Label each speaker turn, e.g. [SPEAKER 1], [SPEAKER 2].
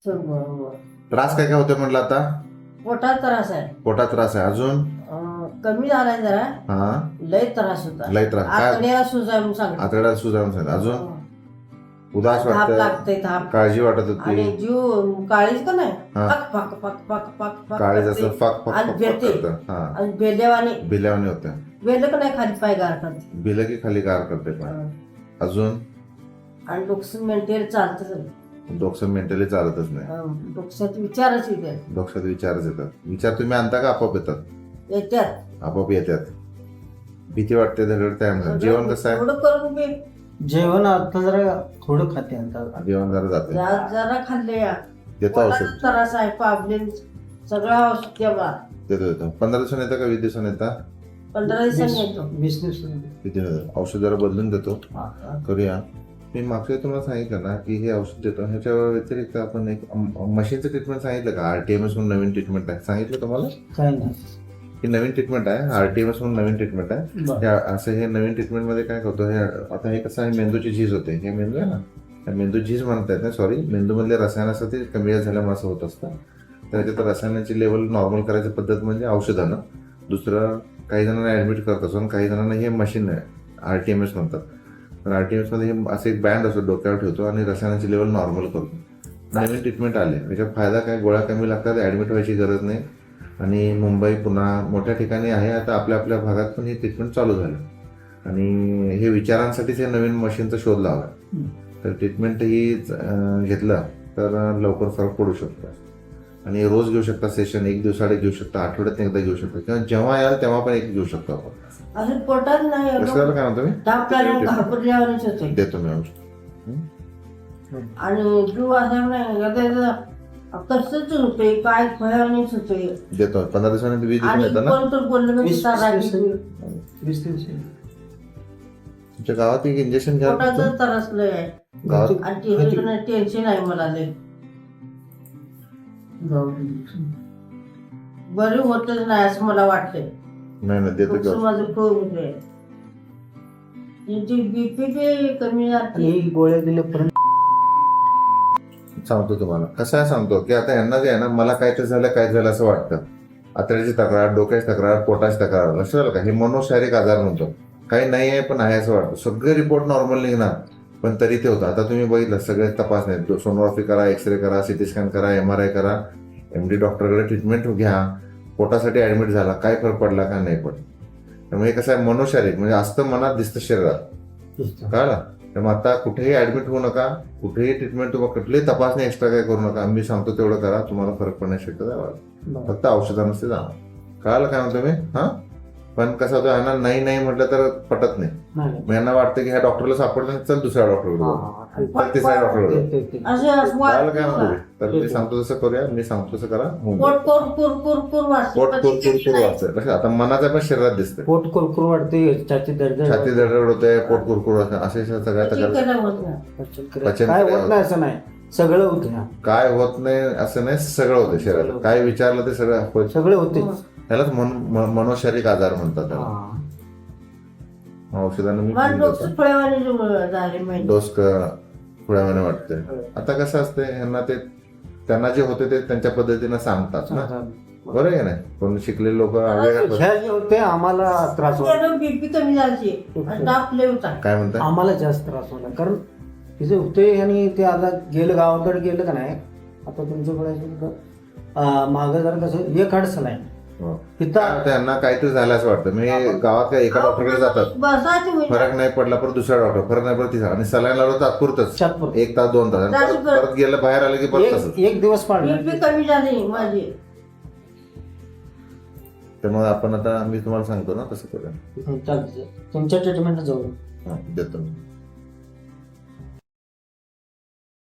[SPEAKER 1] बरोबर.
[SPEAKER 2] त्रास काय काय होतोय म्हटलं आता?
[SPEAKER 1] पोटात त्रास आहे.
[SPEAKER 2] पोटात त्रास आहे. अजून
[SPEAKER 1] कमी झालाय जरा.
[SPEAKER 2] हा
[SPEAKER 1] लय त्रास होता.
[SPEAKER 2] लय त्रास काय?
[SPEAKER 1] आतड्याला सुजाय म्हणून सांगतो.
[SPEAKER 2] आतड्याला सुजावून सांगितलं. अजून उदास
[SPEAKER 1] धाप
[SPEAKER 2] वाटत,
[SPEAKER 1] लागते धाप.
[SPEAKER 2] काळजी वाटत
[SPEAKER 1] आणि
[SPEAKER 2] होती,
[SPEAKER 1] जीव काळीच का नाही
[SPEAKER 2] हा.
[SPEAKER 1] फक फक फक फक फक फक
[SPEAKER 2] काळी
[SPEAKER 1] करते.
[SPEAKER 2] जसं फक फक
[SPEAKER 1] आणि
[SPEAKER 2] फक फक
[SPEAKER 1] बेते.
[SPEAKER 2] करतं. हा
[SPEAKER 1] आणि बेल्यावाने
[SPEAKER 2] बिल्यावानी होत्या.
[SPEAKER 1] बेलं का नाही खाली पाय गार करते.
[SPEAKER 2] बिलं की खाली गार करते पण. अजून
[SPEAKER 1] आणि डोकं मेंटेन चालतच
[SPEAKER 2] डोकं मेंटली चालतच नाही.
[SPEAKER 1] डोक्यात विचारच येते
[SPEAKER 2] डोक्यात विचारच येतात. विचार तुम्ही आणता का आपोआप येतात?
[SPEAKER 1] येत्यात.
[SPEAKER 2] आपोआप येतात. भीती वाटते धडधड त्यामुळे. जेवण कसं आहे?
[SPEAKER 1] थोडं करून बी
[SPEAKER 3] जेवण आता जरा थोडं खाते आता.
[SPEAKER 2] जेवण जरा जाते.
[SPEAKER 1] जरा खाल्ले या
[SPEAKER 2] देतो औषध.
[SPEAKER 1] त्रास आहे पाबलेन सगळं औषध द्यावा.
[SPEAKER 2] देतो 15 दिवसांनी येतं का 20 दिवसांनी येतं?
[SPEAKER 1] 15 दिवसांनी येतो.
[SPEAKER 3] 20 दिवसांनी.
[SPEAKER 2] किती येतं? औषध जरा बदलून देतो. करूया. मी मागच्या तुम्हाला सांगितलं ना की हे औषध देतो. ह्याच्या व्यतिरिक्त आपण एक मशीनचं ट्रीटमेंट सांगितलं का? RTMS म्हणून नवीन ट्रीटमेंट आहे, सांगितलं तुम्हाला?
[SPEAKER 3] काय नाही.
[SPEAKER 2] ही नवीन ट्रीटमेंट आहे. RTMS म्हणून नवीन ट्रीटमेंट आहे.
[SPEAKER 3] बरं.
[SPEAKER 2] असं हे नवीन ट्रीटमेंट मध्ये काय करतो, हे आता हे कसं आहे, मेंदूची झीज होते. हे मेंदू आहे ना, त्या मेंदू झीज म्हणता येत नाही, सॉरी, मेंदूमधले रसायनासाठी कमी झाल्यामुळे असं होत असतं. तर त्याच्यात रसायनाची लेवल नॉर्मल करायची पद्धत म्हणजे औषधानं. दुसरं काही जणांना ऍडमिट करत असतो आणि काही जणांना हे मशीन आहे RTMS म्हणतात. तर RTMS मध्ये हे असं एक बँड असतो, डोक्यावर ठेवतो आणि रसायनाची लेवल नॉर्मल करतो. नवीन ट्रीटमेंट आले. त्याचा फायदा काय, गोळ्या कमी लागतात, ऍडमिट व्हायची गरज नाही. आणि मुंबई, पुणे मोठ्या ठिकाणी आहे. आता आपल्या आपल्या भागात पण हे ट्रीटमेंट चालू झालं. आणि हे विचारांसाठीच हे नवीन मशीनचा शोध लावला. तर ट्रीटमेंट ही घेतलं तर लवकर फरक पडू शकतो. आणि रोज घेऊ शकता सेशन, एक दिवसाआड घेऊ शकता, आठवड्यात एकदा घेऊ शकता, किंवा जेव्हा याल तेव्हा पण एक घेऊ शकतो आपण.
[SPEAKER 1] अजून पोटात नाही
[SPEAKER 2] कशाला काय म्हणतो मी?
[SPEAKER 1] ताप लागून घाबरल्यावरच होते.
[SPEAKER 2] देतो मी औषध.
[SPEAKER 1] आणि जीव असा नाही कसंच होते, काय भयानच होते.
[SPEAKER 2] देतो 15 दिवसांनी 20 दिवसांनी
[SPEAKER 1] आणि
[SPEAKER 2] येतं ना.
[SPEAKER 1] कोण तर बोललं
[SPEAKER 3] 20
[SPEAKER 1] रागी
[SPEAKER 3] 20 दिवसांनी.
[SPEAKER 2] तुमच्या गावात एक इंजेक्शन घ्या.
[SPEAKER 1] पोटाचं त्रासलंय आहे.
[SPEAKER 2] गावात
[SPEAKER 1] आणि टेन्शन आहे मला लय. बरी होतच नाही असं मला वाटतंय.
[SPEAKER 2] नाही देतो की
[SPEAKER 1] डोकं
[SPEAKER 2] औषध.
[SPEAKER 1] माझं खूप होतंय. बीपी ते कमी
[SPEAKER 3] आणि
[SPEAKER 1] जाते.
[SPEAKER 3] ही गोळ्या दिल्यापर्यंत
[SPEAKER 2] सांगतो तुम्हाला. कसं आहे सांगतो की आता यांना जे आहे ना, मला काय तर झालं काय झालं असं वाटतं. आतड्याची तक्रार, डोक्याची तक्रार, पोटाची तक्रार, लक्षात आलं का? हे मनोशारीरिक आजार म्हणतो. काही नाही आहे पण आहे असं वाटतं. सगळे रिपोर्ट नॉर्मल निघणार पण तरी ते होतं. आता तुम्ही बघितलं सगळे तपासणे, सोनोग्राफी करा, एक्सरे करा, सिटी स्कॅन करा, MRI करा, MD डॉक्टरकडे ट्रीटमेंट घ्या, पोटासाठी ऍडमिट झाला, काय फरक पडला का नाही पडला. त्यामुळे हे कसं आहे, मनोशारीरिक म्हणजे असतं मनात दिसतं शरीरात, कळलं? त्यामुळे आता कुठेही ऍडमिट होऊ नका, कुठेही ट्रीटमेंट तुम्हाला कुठलीही तपासणी एक्स्ट्रा काय करू नका. मी सांगतो तेवढं करा, तुम्हाला फरक पडण्याची शक्यता आहे. फक्त औषधांमध्ये जाणार. कळालं काय म्हणतो मी? हा, पण कसं होतं, यांना नाही नाही म्हटलं तर पटत नाही. मग यांना वाटतं की ह्या डॉक्टरला सापडलं, चल दुसऱ्या डॉक्टरकडे, तिसऱ्या डॉक्टरकडे.
[SPEAKER 1] असं
[SPEAKER 2] कळालं काय म्हणतो मी? तर मी सांगतो तसं करूया, मी सांगतो तसं करा.
[SPEAKER 1] पोट कुरकुर वाटते.
[SPEAKER 2] पोट कुरकुर वाटतं. आता मनाचा पण शरीरात दिसते.
[SPEAKER 3] पोट कुरकुर वाटते, छाती दर्द,
[SPEAKER 2] छाती दरदर होते, पोट कुरकुर होते, असे सगळ्या तक्रार. पचन
[SPEAKER 3] काय होत नाही असं नाही, सगळं होते.
[SPEAKER 2] काय होत नाही असं नाही, सगळं होतं शरीरात. काय विचारलं ते सगळं होतं.
[SPEAKER 3] सगळे होते.
[SPEAKER 2] त्यालाच मनोशारीरिक आजार म्हणतात त्याला. औषधानं मी डोस पुढ्याने वाटते. आता कसं असते, यांना ते त्यांना जे होते ते त्यांच्या पद्धतीनं सांगतात ना, बरोबर आहे नाही? कोण शिकलेले लोक
[SPEAKER 3] ह्या जे होते आम्हाला त्रास होता.
[SPEAKER 1] बीपी कमी झाली, ताप लय होता.
[SPEAKER 2] काय म्हणतात,
[SPEAKER 3] आम्हाला जास्त त्रास होता. कारण तिथे होते आणि ते आता गेलं, गावाकडे गेलं का नाही, आता तुमच्याकडे मागं जर कसं एक अडचण आहे तिथं,
[SPEAKER 2] त्यांना काहीतरी झालं असं वाटतं. मी गावात काय एका डॉक्टरकडे जातात, फरक नाही पडला परत दुसऱ्या डॉक्टर, फरक नाही पडला तिसरा, आणि सलाईन लावलं तात्पुरतच 1 तास 2 तास, आणि परत गेलं बाहेर आलं की परत तसंच.
[SPEAKER 3] एक दिवस पाडला.
[SPEAKER 1] बीपी कमी झाली माझी.
[SPEAKER 2] त्यामुळे आपण आता मी तुम्हाला सांगतो ना तसं करूया.
[SPEAKER 3] तुमच्या ट्रीटमेंट जाऊ
[SPEAKER 2] देतो मी.